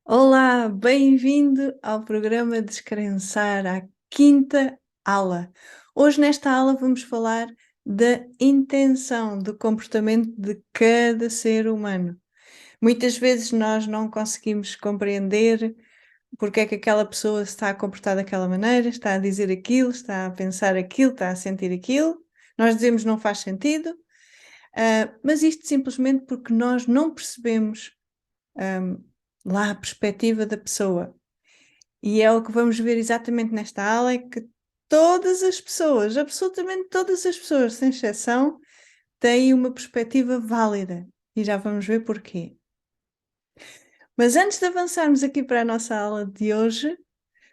Olá, bem-vindo ao programa Descrençar, à quinta aula. Hoje, nesta aula, vamos falar da intenção do comportamento de cada ser humano. Muitas vezes nós não conseguimos compreender porque é que aquela pessoa se está a comportar daquela maneira, está a dizer aquilo, está a pensar aquilo, está a sentir aquilo. Nós dizemos não faz sentido, mas isto simplesmente porque nós não percebemos lá a perspectiva da pessoa. E é o que vamos ver exatamente nesta aula, é que todas as pessoas, absolutamente todas as pessoas, sem exceção, têm uma perspectiva válida. E já vamos ver porquê. Mas antes de avançarmos aqui para a nossa aula de hoje,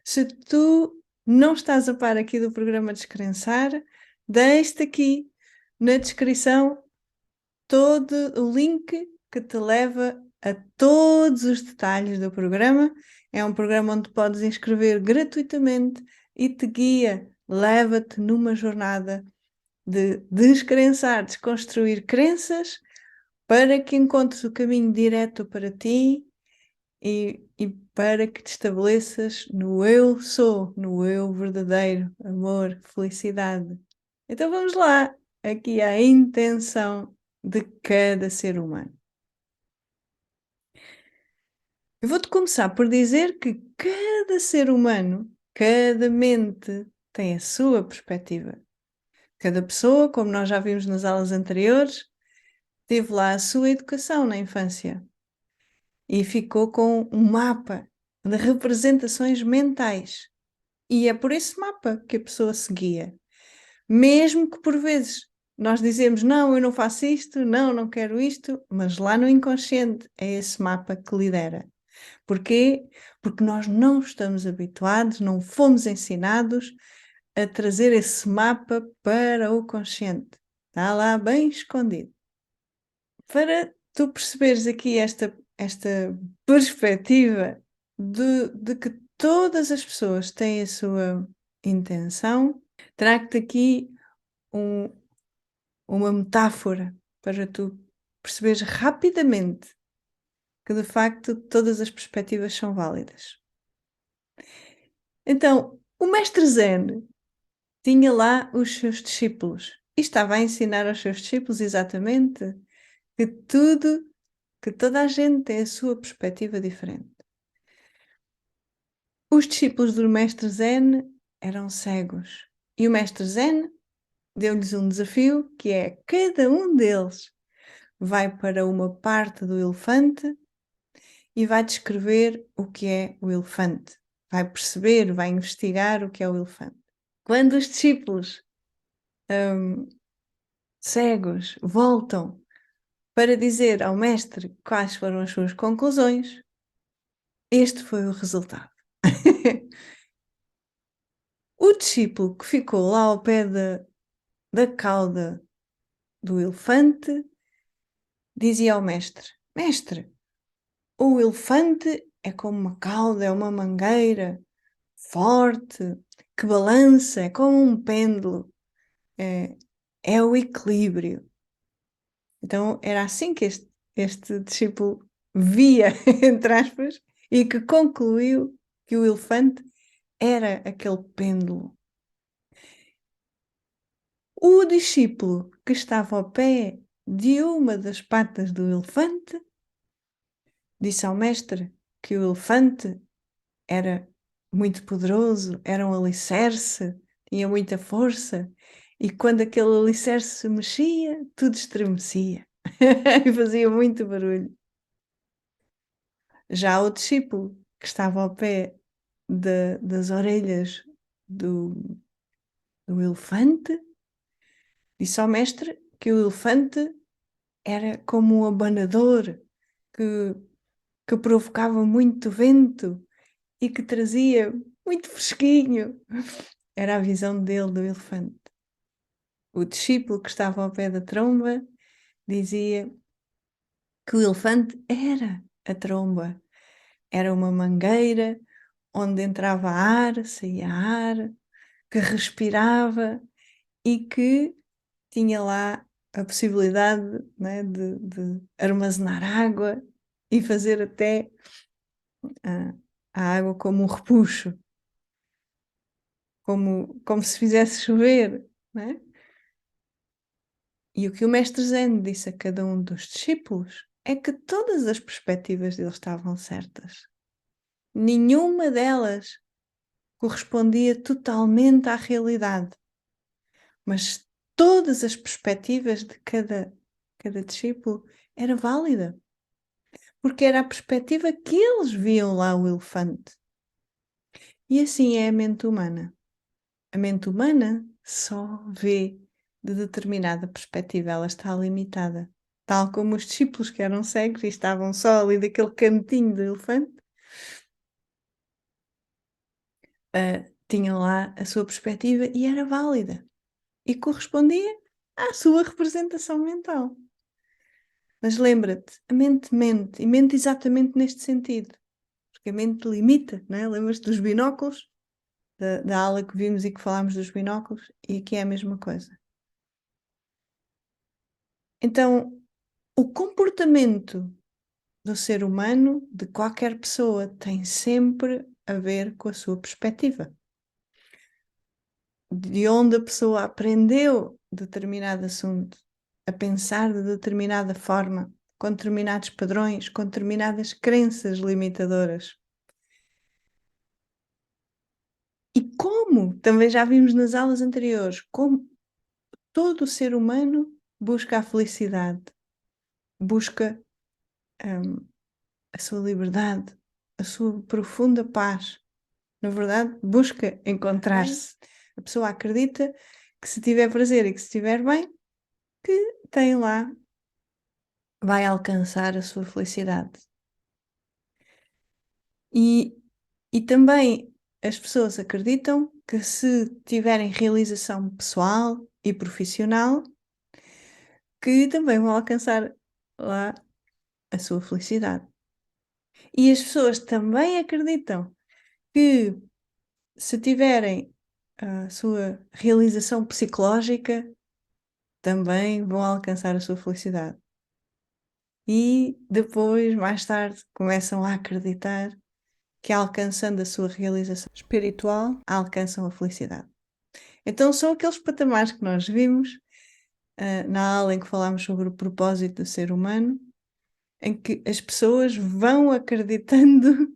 se tu não estás a par aqui do programa Descrençar, deixe-te aqui na descrição todo o link que te leva a todos os detalhes do programa. É um programa onde podes inscrever gratuitamente e te guia, leva-te numa jornada de descrençar, desconstruir crenças para que encontres o caminho direto para ti e para que te estabeleças no eu sou, no eu verdadeiro, amor, felicidade. Então vamos lá, aqui a intenção de cada ser humano. Eu vou-te começar por dizer que cada ser humano, cada mente tem a sua perspectiva. Cada pessoa, como nós já vimos nas aulas anteriores, teve lá a sua educação na infância e ficou com um mapa de representações mentais. E é por esse mapa que a pessoa seguia. Mesmo que por vezes nós dizemos, não, eu não faço isto, não, não quero isto, mas lá no inconsciente é esse mapa que lidera. Porquê? Porque nós não estamos habituados, não fomos ensinados a trazer esse mapa para o consciente. Está lá bem escondido. Para tu perceberes aqui esta perspectiva de que todas as pessoas têm a sua intenção, trago-te aqui um, uma metáfora para tu perceberes rapidamente que de facto todas as perspectivas são válidas. Então, o mestre Zen tinha lá os seus discípulos e estava a ensinar aos seus discípulos exatamente que toda a gente tem a sua perspectiva diferente. Os discípulos do mestre Zen eram cegos e o mestre Zen deu-lhes um desafio que é cada um deles vai para uma parte do elefante e vai descrever o que é o elefante. Vai perceber, vai investigar o que é o elefante. Quando os discípulos cegos voltam para dizer ao mestre quais foram as suas conclusões, este foi o resultado. O discípulo que ficou lá ao pé da cauda do elefante dizia ao mestre: Mestre, o elefante é como uma cauda, é uma mangueira forte, que balança, é como um pêndulo, é o equilíbrio. Então era assim que este discípulo via, entre aspas, e que concluiu que o elefante era aquele pêndulo. O discípulo que estava ao pé de uma das patas do elefante disse ao mestre que o elefante era muito poderoso, era um alicerce, tinha muita força, e quando aquele alicerce se mexia, tudo estremecia e fazia muito barulho. Já o discípulo que estava ao pé das orelhas do, do elefante disse ao mestre que o elefante era como um abanador que, que provocava muito vento e que trazia muito fresquinho. Era a visão dele do elefante. O discípulo que estava ao pé da tromba dizia que o elefante era a tromba. Era uma mangueira onde entrava ar, saía ar, que respirava e que tinha lá a possibilidade, né, de armazenar água e fazer até a água como um repuxo, como se fizesse chover, não é? E o que o mestre Zen disse a cada um dos discípulos é que todas as perspectivas deles estavam certas. Nenhuma delas correspondia totalmente à realidade, mas todas as perspectivas de cada discípulo era válida, porque era a perspectiva que eles viam lá o elefante. E assim é a mente humana. A mente humana só vê de determinada perspectiva, ela está limitada. Tal como os discípulos que eram cegos e estavam só ali daquele cantinho do elefante, tinham lá a sua perspectiva e era válida e correspondia à sua representação mental. Mas lembra-te, a mente mente e mente exatamente neste sentido, porque a mente limita, não é? Lembras-te dos binóculos, da aula que vimos e que falámos dos binóculos, e aqui é a mesma coisa. Então, o comportamento do ser humano, de qualquer pessoa, tem sempre a ver com a sua perspectiva. De onde a pessoa aprendeu determinado assunto, a pensar de determinada forma, com determinados padrões, com determinadas crenças limitadoras. E como, também já vimos nas aulas anteriores, como todo o ser humano busca a felicidade, busca a sua liberdade, a sua profunda paz. Na verdade, busca encontrar-se. A pessoa acredita que se tiver prazer e que se estiver bem, que tem lá, vai alcançar a sua felicidade. E também as pessoas acreditam que se tiverem realização pessoal e profissional, que também vão alcançar lá a sua felicidade. E as pessoas também acreditam que se tiverem a sua realização psicológica, também vão alcançar a sua felicidade. E depois, mais tarde, começam a acreditar que alcançando a sua realização espiritual, alcançam a felicidade. Então são aqueles patamares que nós vimos na aula em que falámos sobre o propósito do ser humano, em que as pessoas vão acreditando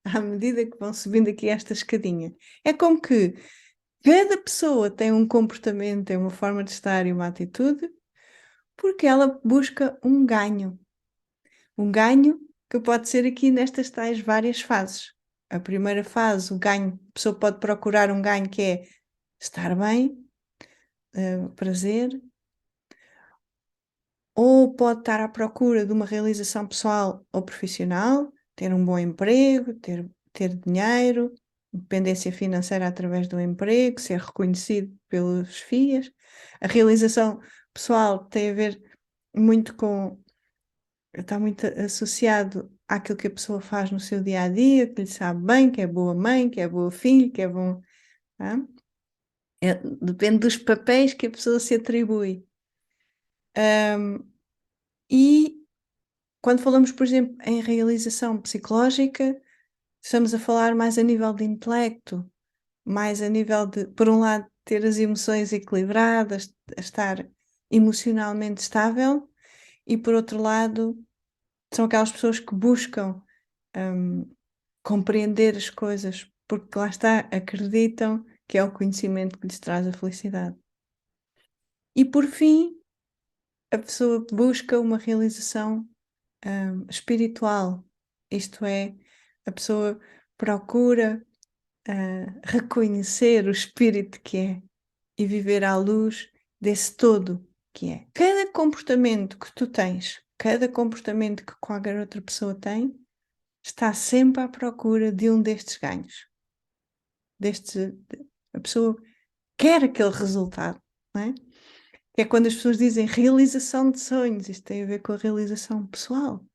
à medida que vão subindo aqui esta escadinha. É como que cada pessoa tem um comportamento, tem uma forma de estar e uma atitude, porque ela busca um ganho. Um ganho que pode ser aqui nestas tais várias fases. A primeira fase, o ganho, a pessoa pode procurar um ganho que é estar bem, prazer, ou pode estar à procura de uma realização pessoal ou profissional, ter um bom emprego, ter dinheiro, independência financeira através do emprego, ser reconhecido pelos FIAs. A realização pessoal tem a ver muito com, está muito associado àquilo que a pessoa faz no seu dia a dia, que lhe sabe bem, que é boa mãe, que é boa filha, que é bom. Tá? Depende dos papéis que a pessoa se atribui. E quando falamos, por exemplo, em realização psicológica, estamos a falar mais a nível de intelecto, mais a nível de, por um lado, ter as emoções equilibradas, estar emocionalmente estável, e por outro lado, são aquelas pessoas que buscam compreender as coisas, porque lá está, acreditam que é o conhecimento que lhes traz a felicidade. E por fim, a pessoa busca uma realização espiritual, isto é, a pessoa procura reconhecer o espírito que é e viver à luz desse todo que é. Cada comportamento que tu tens, cada comportamento que qualquer outra pessoa tem, está sempre à procura de um destes ganhos. A pessoa quer aquele resultado, não é? Que é quando as pessoas dizem realização de sonhos, isto tem a ver com a realização pessoal,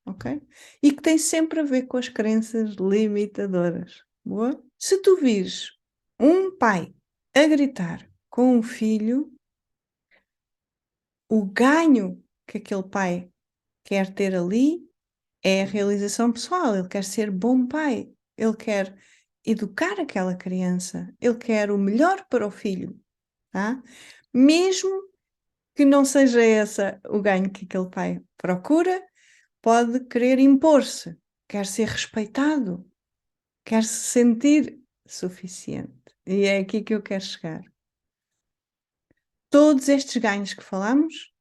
ok? E que tem sempre a ver com as crenças limitadoras. Boa? Se tu vires um pai a gritar com um filho, o ganho que aquele pai quer ter ali é a realização pessoal, ele quer ser bom pai, ele quer educar aquela criança, ele quer o melhor para o filho, tá? Mesmo que não seja esse o ganho que aquele pai procura, pode querer impor-se, quer ser respeitado, quer se sentir suficiente. E é aqui que eu quero chegar. Todos estes ganhos que falamos,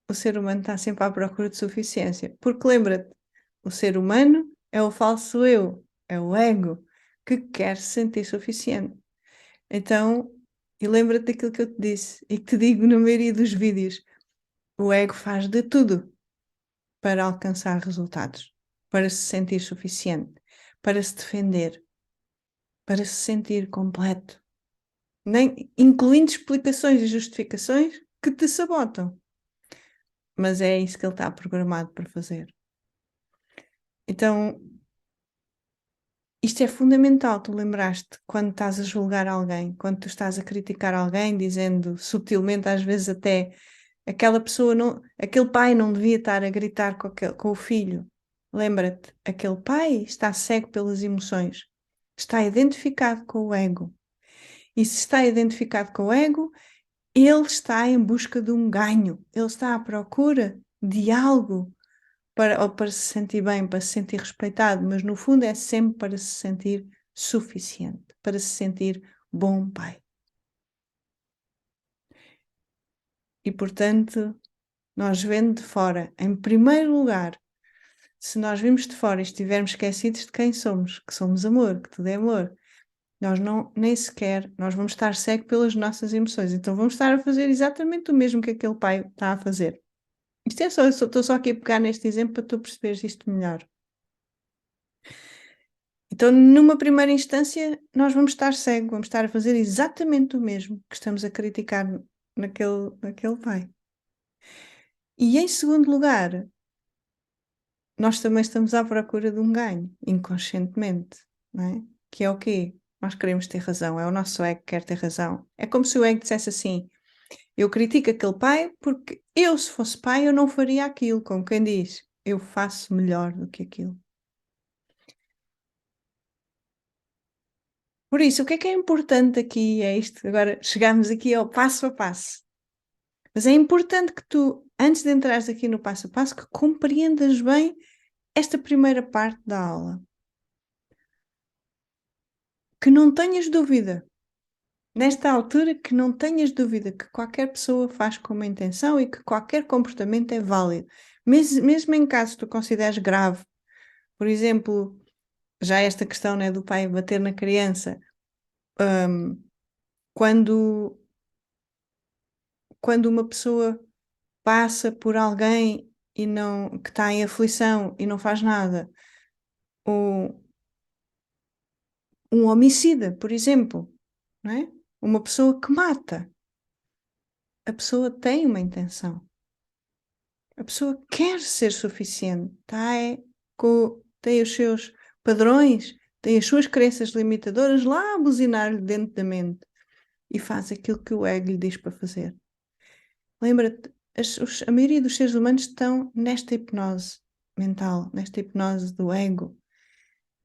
o ser humano está sempre à procura de suficiência. Porque lembra-te, o ser humano é o falso eu, é o ego, que quer se sentir suficiente. Então, e lembra-te daquilo que eu te disse e que te digo na maioria dos vídeos: o ego faz de tudo para alcançar resultados, para se sentir suficiente, para se defender, para se sentir completo, incluindo explicações e justificações que te sabotam. Mas é isso que ele está programado para fazer. Então, isto é fundamental, tu lembraste, quando estás a julgar alguém, quando tu estás a criticar alguém, dizendo subtilmente, às vezes até, aquela pessoa, aquele pai não devia estar a gritar com o filho. Lembra-te, aquele pai está cego pelas emoções, está identificado com o ego. E se está identificado com o ego, ele está em busca de um ganho, ele está à procura de algo ou para se sentir bem, para se sentir respeitado, mas no fundo é sempre para se sentir suficiente, para se sentir bom pai. E portanto, nós vendo de fora, em primeiro lugar, se nós vimos de fora e estivermos esquecidos de quem somos, que somos amor, que tudo é amor, nós não, nem sequer, nós vamos estar cegos pelas nossas emoções. Então vamos estar a fazer exatamente o mesmo que aquele pai está a fazer. Isto é só, eu estou só aqui a pegar neste exemplo para tu perceberes isto melhor. Então, numa primeira instância, nós vamos estar cegos, vamos estar a fazer exatamente o mesmo que estamos a criticar naquele pai. E em segundo lugar, nós também estamos à procura de um ganho, inconscientemente, não é? Que é o quê? Nós queremos ter razão, é o nosso ego que quer ter razão. É como se o ego dissesse assim: eu critico aquele pai porque eu, se fosse pai, eu não faria aquilo, como quem diz, eu faço melhor do que aquilo. Por isso, o que é importante aqui é isto, agora chegamos aqui ao passo a passo. Mas é importante que tu, antes de entrares aqui no passo a passo, que compreendas bem esta primeira parte da aula. Que não tenhas dúvida, nesta altura, que não tenhas dúvida que qualquer pessoa faz com uma intenção e que qualquer comportamento é válido. Mesmo em caso que tu consideres grave, por exemplo, já esta questão, né, do pai bater na criança, quando uma pessoa passa por alguém e não, que está em aflição e não faz nada, ou um homicida, por exemplo, não é? Uma pessoa que mata, a pessoa tem uma intenção, a pessoa quer ser suficiente, tem os seus padrões, tem as suas crenças limitadoras lá a buzinar-lhe dentro da mente e faz aquilo que o ego lhe diz para fazer. Lembra-te, a maioria dos seres humanos estão nesta hipnose mental, nesta hipnose do ego.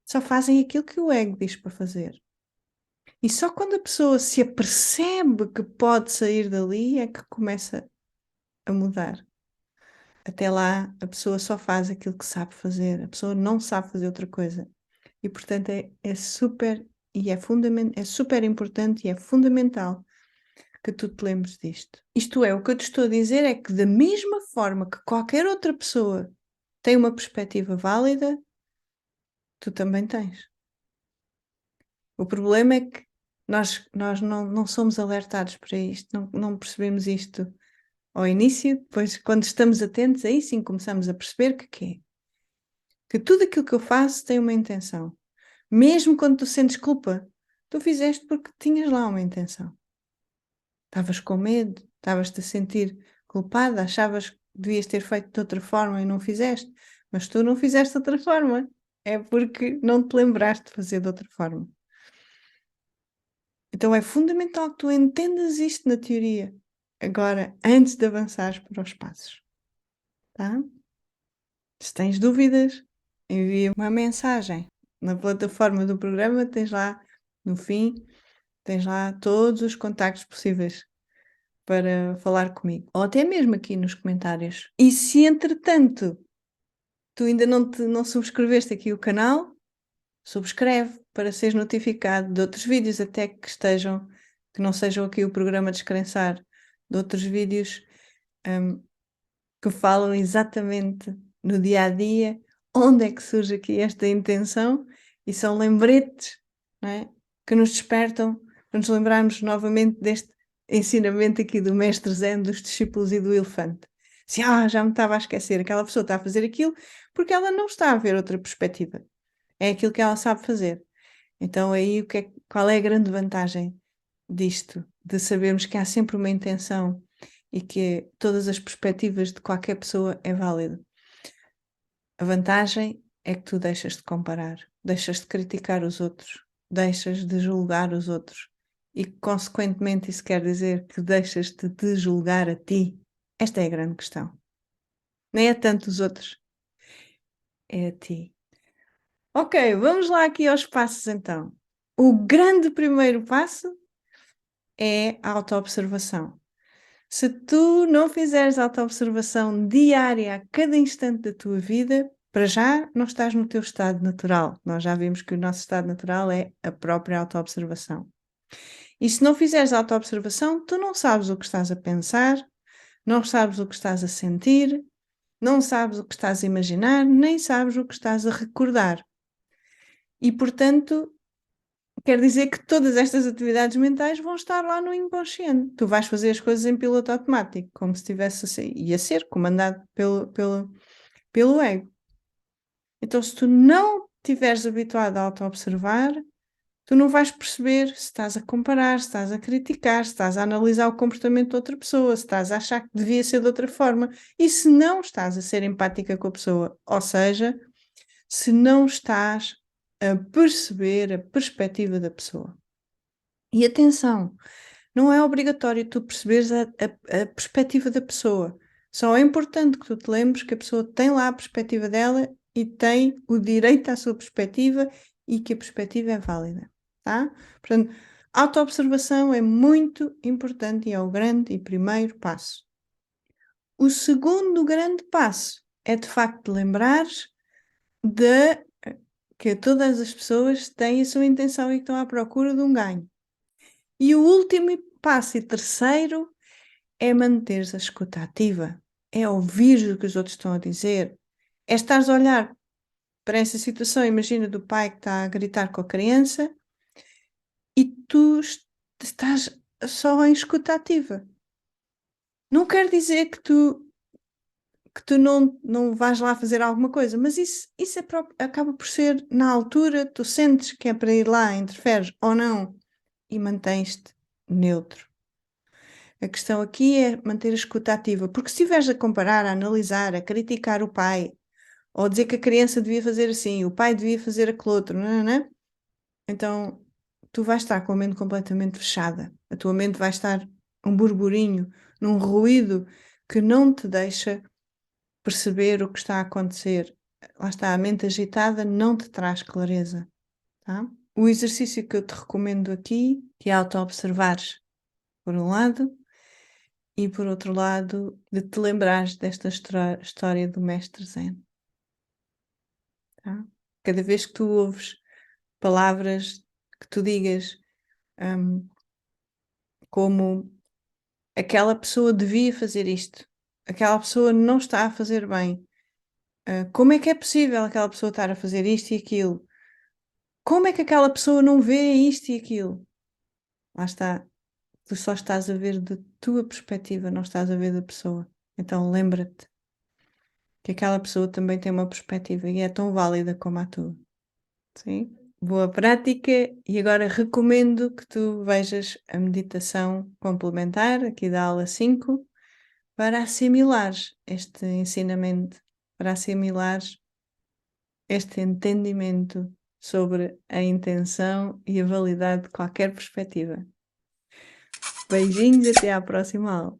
Só fazem aquilo que o ego diz para fazer. E só quando a pessoa se apercebe que pode sair dali é que começa a mudar. Até lá, a pessoa só faz aquilo que sabe fazer, a pessoa não sabe fazer outra coisa. E portanto é super e é super importante e é fundamental que tu te lembres disto. Isto é, o que eu te estou a dizer é que da mesma forma que qualquer outra pessoa tem uma perspectiva válida, tu também tens. O problema é que nós não somos alertados para isto, não percebemos isto ao início, depois, quando estamos atentos, aí sim começamos a perceber que tudo aquilo que eu faço tem uma intenção. Mesmo quando tu sentes culpa, tu fizeste porque tinhas lá uma intenção. Estavas com medo, estavas-te a sentir culpada, achavas que devias ter feito de outra forma e não fizeste, mas tu não fizeste de outra forma. É porque não te lembraste de fazer de outra forma. Então é fundamental que tu entendas isto na teoria, agora, antes de avançares para os passos, tá? Se tens dúvidas, envia uma mensagem. Na plataforma do programa tens lá, no fim, tens lá todos os contactos possíveis para falar comigo, ou até mesmo aqui nos comentários. E se entretanto tu ainda não subscreveste aqui o canal, subscreve para seres notificado de outros vídeos, até que não sejam aqui o programa Descrençar, de outros vídeos que falam exatamente no dia a dia, onde é que surge aqui esta intenção, e são lembretes, não é? Que nos despertam para nos lembrarmos novamente deste ensinamento aqui do Mestre Zen, dos discípulos e do elefante. Se já me estava a esquecer, aquela pessoa está a fazer aquilo porque ela não está a ver outra perspectiva. É aquilo que ela sabe fazer. Então aí qual é a grande vantagem disto? De sabermos que há sempre uma intenção e que todas as perspectivas de qualquer pessoa é válido. A vantagem é que tu deixas de comparar, deixas de criticar os outros, deixas de julgar os outros e, consequentemente, isso quer dizer que deixas de te julgar a ti. Esta é a grande questão. Nem é tanto os outros, é a ti. Ok, vamos lá aqui aos passos então. O grande primeiro passo é a autoobservação. Se tu não fizeres autoobservação diária a cada instante da tua vida, para já não estás no teu estado natural. Nós já vimos que o nosso estado natural é a própria autoobservação. E se não fizeres autoobservação, tu não sabes o que estás a pensar, não sabes o que estás a sentir, não sabes o que estás a imaginar, nem sabes o que estás a recordar. E, portanto, quer dizer que todas estas atividades mentais vão estar lá no inconsciente. Tu vais fazer as coisas em piloto automático, como se ia ser comandado pelo ego. Então, se tu não estiveres habituado a auto-observar, tu não vais perceber se estás a comparar, se estás a criticar, se estás a analisar o comportamento de outra pessoa, se estás a achar que devia ser de outra forma e se não estás a ser empática com a pessoa. Ou seja, se não estás a perceber a perspectiva da pessoa. E atenção, não é obrigatório tu perceberes a perspectiva da pessoa. Só é importante que tu te lembres que a pessoa tem lá a perspectiva dela e tem o direito à sua perspectiva e que a perspectiva é válida, tá? Portanto, autoobservação é muito importante e é o grande e primeiro passo. O segundo grande passo é de facto lembrares que todas as pessoas têm a sua intenção e que estão à procura de um ganho. E o último passo e terceiro é manteres a escuta ativa, é ouvir o que os outros estão a dizer, é estares a olhar para essa situação, imagina do pai que está a gritar com a criança e tu estás só em escuta ativa. Não quer dizer que tu não vais lá fazer alguma coisa, mas isso acaba por ser, na altura, tu sentes que é para ir lá, interferes ou não, e mantens-te neutro. A questão aqui é manter a escuta ativa, porque se estiveres a comparar, a analisar, a criticar o pai, ou dizer que a criança devia fazer assim, o pai devia fazer aquele outro, não é? Então tu vais estar com a mente completamente fechada. A tua mente vai estar um burburinho, num ruído que não te deixa perceber o que está a acontecer. Lá está, a mente agitada não te traz clareza, tá? O exercício que eu te recomendo aqui, que é auto-observares, por um lado, e por outro lado, de te lembrares desta história do Mestre Zen, tá? Cada vez que tu ouves palavras que tu digas, como aquela pessoa devia fazer isto, aquela pessoa não está a fazer bem, como é que é possível aquela pessoa estar a fazer isto e aquilo? Como é que aquela pessoa não vê isto e aquilo? Lá está, tu só estás a ver da tua perspectiva, não estás a ver da pessoa. Então lembra-te que aquela pessoa também tem uma perspectiva e é tão válida como a tua. Sim? Boa prática e agora recomendo que tu vejas a meditação complementar aqui da aula 5 para assimilares este ensinamento, para assimilares este entendimento sobre a intenção e a validade de qualquer perspectiva. Beijinhos e até à próxima aula.